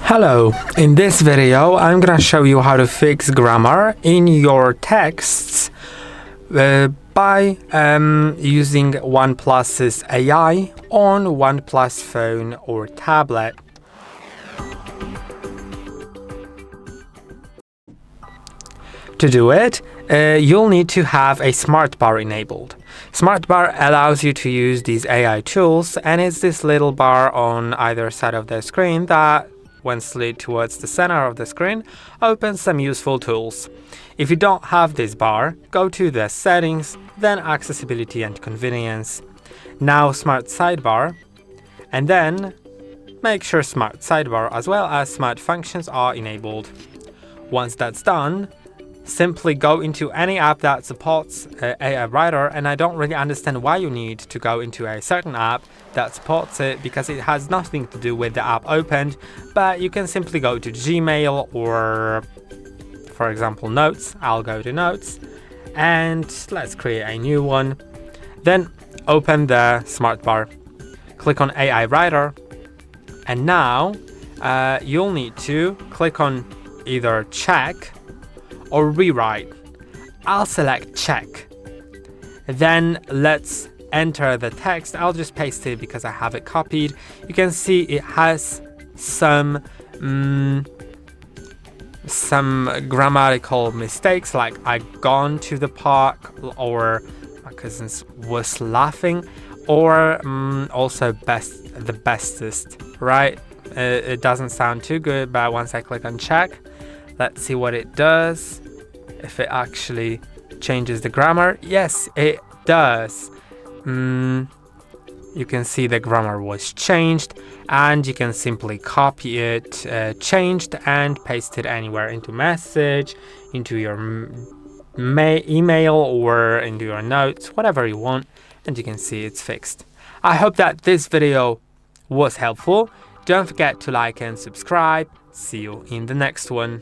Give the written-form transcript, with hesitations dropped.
Hello, in this video I'm gonna show you how to fix grammar in your texts by using OnePlus's AI on OnePlus phone or tablet. To do it, you'll need to have a Smart Bar enabled. Smart Bar allows you to use these AI tools, and it's this little bar on either side of the screen that, when slid towards the center of the screen, opens some useful tools. If you don't have this bar, go to the Settings, then Accessibility and Convenience. Now Smart Sidebar, and then make sure Smart Sidebar as well as Smart Functions are enabled. Once that's done, simply go into any app that supports AI Writer, and I don't really understand why you need to go into a certain app that supports it, because it has nothing to do with the app opened, but you can simply go to Gmail or, for example, Notes. I'll go to Notes, and let's create a new one. Then open the Smart Bar, click on AI Writer, and now you'll need to click on either Check or Rewrite. I'll select Check. Then let's enter the text. I'll just paste it because I have it copied. You can see it has some grammatical mistakes, like I gone to the park, or my cousins was laughing, or also the bestest, right? It doesn't sound too good, but once I click on Check, let's see what it does, if it actually changes the grammar. Yes, it does. You can see the grammar was changed, and you can simply copy it, changed, and paste it anywhere into message, into your email, or into your notes, whatever you want, and you can see it's fixed. I hope that this video was helpful. Don't forget to like and subscribe. See you in the next one.